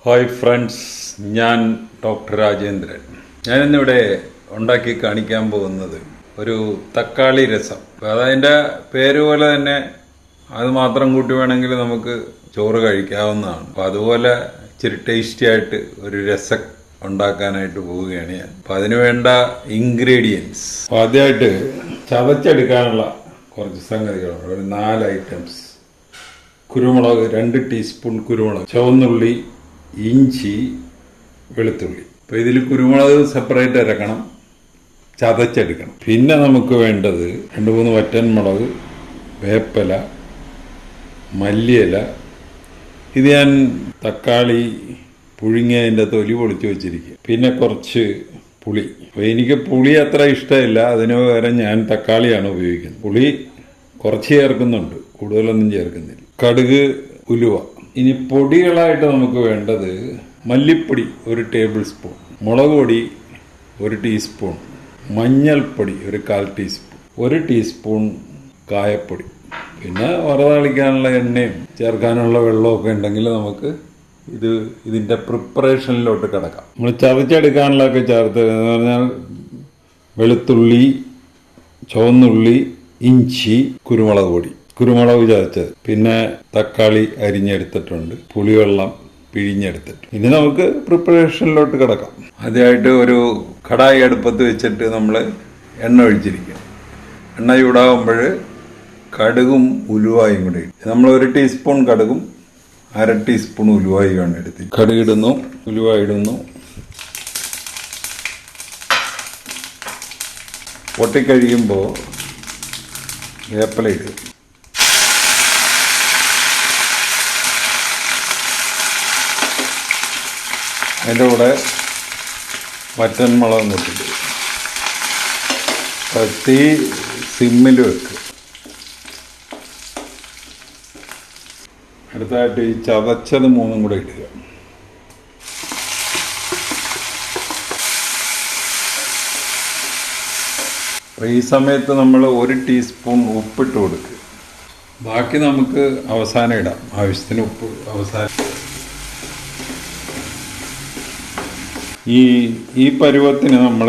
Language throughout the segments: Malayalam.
ഹായ് ഫ്രണ്ട്സ്, ഞാൻ ഡോക്ടർ രാജേന്ദ്രൻ. ഞാനിന്നിവിടെ ഉണ്ടാക്കി കാണിക്കാൻ പോകുന്നത് ഒരു തക്കാളി രസം. അതതിൻ്റെ പേര് പോലെ തന്നെ അത് മാത്രം കൂട്ടി വേണമെങ്കിൽ നമുക്ക് ചോറ് കഴിക്കാവുന്നതാണ്. അപ്പോൾ അതുപോലെ ഇച്ചിരി ടേസ്റ്റി ആയിട്ട് ഒരു രസം ഉണ്ടാക്കാനായിട്ട് പോവുകയാണ് ഞാൻ. അപ്പോൾ അതിന് വേണ്ട ഇൻഗ്രീഡിയൻസ് ആദ്യമായിട്ട് ചതച്ചെടുക്കാനുള്ള കുറച്ച് സംഗതികളുണ്ട്. ഒരു 4 ഐറ്റംസ്. കുരുമുളക് 2 ടീസ്പൂൺ കുരുമുളക്, ചുവന്നുള്ളി, ഇഞ്ചി, വെളുത്തുള്ളി. അപ്പോൾ ഇതിൽ കുരുമുളക് സെപ്പറേറ്റ് അരക്കണം, ചതച്ചെടുക്കണം. പിന്നെ നമുക്ക് വേണ്ടത് 2-3 വറ്റൻമുളക്, വേപ്പില, മല്ലിയില. ഇത് ഞാൻ തക്കാളി പുഴുങ്ങിയതിൻ്റെ തൊലി പൊളിച്ച് വെച്ചിരിക്കുക. പിന്നെ കുറച്ച് പുളി. അപ്പോൾ എനിക്ക് പുളി അത്ര ഇഷ്ടമില്ല, അതിന് പകരം ഞാൻ തക്കാളിയാണ് ഉപയോഗിക്കുന്നത്. പുളി കുറച്ച് ചേർക്കുന്നുണ്ട്, കൂടുതലൊന്നും ചേർക്കുന്നില്ല. കടുക്, ഉലുവ. ഇനി പൊടികളായിട്ട് നമുക്ക് വേണ്ടത് മല്ലിപ്പൊടി 1 ടേബിൾ സ്പൂൺ, മുളക് പൊടി 1 ടീസ്പൂൺ, മഞ്ഞൾപ്പൊടി 1/4 ടീസ്പൂൺ, 1 ടീസ്പൂൺ കായപ്പൊടി. പിന്നെ വറുതാളിക്കാനുള്ള എണ്ണയും ചേർക്കാനുള്ള വെള്ളമൊക്കെ ഉണ്ടെങ്കിൽ നമുക്ക് ഇതിൻ്റെ പ്രിപ്പറേഷനിലോട്ട് കിടക്കാം. നമ്മൾ ചതച്ചെടുക്കാനുള്ളതൊക്കെ ചേർത്ത് എന്ന് പറഞ്ഞാൽ വെളുത്തുള്ളി, ചുവന്നുള്ളി, ഇഞ്ചി, കുരുമുളക് പൊടി, കുരുമുളക് ചതച്ചത്, പിന്നെ തക്കാളി അരിഞ്ഞെടുത്തിട്ടുണ്ട്, പുളിവെള്ളം പിഴിഞ്ഞെടുത്തിട്ട്. ഇനി നമുക്ക് പ്രിപ്പറേഷനിലോട്ട് കിടക്കാം. ആദ്യമായിട്ട് ഒരു കടായി അടുപ്പത്ത് വെച്ചിട്ട് നമ്മൾ എണ്ണ ഒഴിച്ചിരിക്കും. എണ്ണ ചൂടാകുമ്പോൾ കടുകും ഉലുവായും കൂടി നമ്മൾ 1 ടീസ്പൂൺ കടുകും 1/2 ടീസ്പൂൺ ഉലുവായുമാണ് എടുത്ത് കടുകിടുന്നു, ഉലുവ ഇടുന്നു. പൊട്ടിക്കഴിയുമ്പോൾ വേപ്പില ഇടുക. അതിൻ്റെ കൂടെ വറ്റൻമുളകും കൂട്ടിട്ട് തീ സിമ്മിൽ വെക്കുക. അടുത്തായിട്ട് ഈ ചതച്ചത് 3 കൂടെ ഇടുക. അപ്പോൾ ഈ സമയത്ത് നമ്മൾ 1 ടീസ്പൂൺ ഉപ്പിട്ട് കൊടുക്കുക. ബാക്കി നമുക്ക് അവസാനം ഇടാം. ആവശ്യത്തിന് ഉപ്പ് അവസാനം. ഈ പരുവത്തിന് നമ്മൾ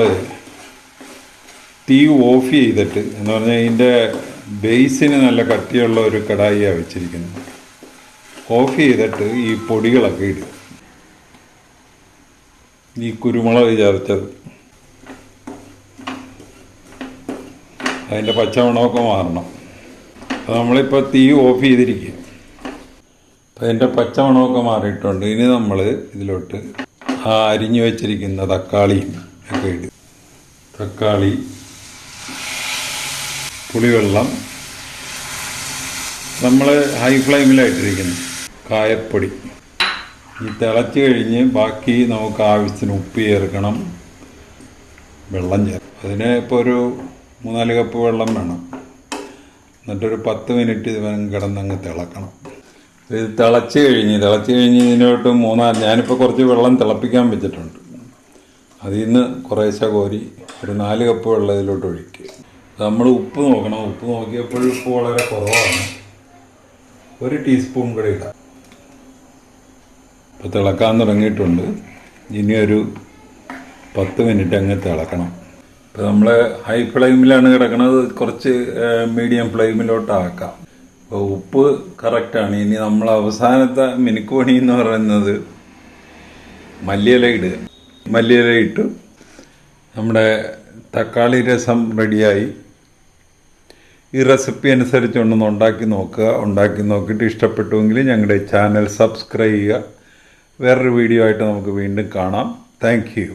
തീ ഓഫ് ചെയ്തിട്ട്, എന്ന് പറഞ്ഞാൽ ഇതിൻ്റെ ബേസിന് നല്ല കട്ടിയുള്ള ഒരു കടായിയാണ് വെച്ചിരിക്കുന്നത്. ഓഫ് ചെയ്തിട്ട് ഈ പൊടികളൊക്കെ ഇടുക. ഈ കുരുമുളക് ചേർത്തത്, അതിൻ്റെ പച്ചമണമൊക്കെ മാറണം. അപ്പോൾ നമ്മളിപ്പോൾ തീ ഓഫ് ചെയ്തിരിക്കുക. അപ്പോൾ അതിൻ്റെ പച്ചമണമൊക്കെ മാറിയിട്ടുണ്ട്. ഇനി നമ്മൾ ഇതിലോട്ട് ആ അരിഞ്ഞു വെച്ചിരിക്കുന്ന തക്കാളിയും ഒക്കെ ഇടുക. തക്കാളി, പുളിവെള്ളം, നമ്മൾ ഹൈ ഫ്ലെയിമിലായിട്ടിരിക്കുന്നു. കായപ്പൊടി. ഈ തിളച്ച് കഴിഞ്ഞ് ബാക്കി നമുക്ക് ആവശ്യത്തിന് ഉപ്പ് ചേർക്കണം, വെള്ളം ചേർക്കണം. അതിന് ഇപ്പോൾ ഒരു 3-4 കപ്പ് വെള്ളം വേണം. എന്നിട്ടൊരു 10 മിനിറ്റ് ഇത് കിടന്നങ്ങ് തിളക്കണം. ഇത് തിളച്ച് കഴിഞ്ഞ് ഇതിനോട്ട് ഞാനിപ്പോൾ കുറച്ച് വെള്ളം തിളപ്പിക്കാൻ വെച്ചിട്ടുണ്ട്. അതിൽ നിന്ന് കുറേശ്ശെ കോരി ഒരു 4 കപ്പ് വെള്ളം ഇതിലോട്ട് ഒഴിക്കുക. നമ്മൾ ഉപ്പ് നോക്കണം. ഉപ്പ് നോക്കിയപ്പോൾ ഉപ്പ് വളരെ കുറവാണ്. 1 ടീസ്പൂൺ കൂടെ ഇടാം. ഇപ്പോൾ തിളക്കാൻ തുടങ്ങിയിട്ടുണ്ട്. ഇനി ഒരു 10 മിനിറ്റ് അങ്ങ് തിളക്കണം. ഇപ്പോൾ നമ്മൾ ഹൈ ഫ്ലെയിമിലാണ് കിടക്കുന്നത്, കുറച്ച് മീഡിയം ഫ്ലെയിമിലോട്ടാക്കാം. അപ്പോൾ ഉപ്പ് കറക്റ്റാണ്. ഇനി നമ്മൾ അവസാനത്തെ മിനുക്കുപണി എന്ന് പറയുന്നത് മല്ലിയില ഇടുക. മല്ലിയില ഇട്ടു നമ്മുടെ തക്കാളി രസം റെഡിയായി. ഈ റെസിപ്പി അനുസരിച്ചൊന്ന് ഉണ്ടാക്കി നോക്കുക. ഉണ്ടാക്കി നോക്കിയിട്ട് ഇഷ്ടപ്പെട്ടുവെങ്കിൽ ഞങ്ങളുടെ ചാനൽ സബ്സ്ക്രൈബ് ചെയ്യുക. വേറൊരു വീഡിയോ ആയിട്ട് നമുക്ക് വീണ്ടും കാണാം. Thank you.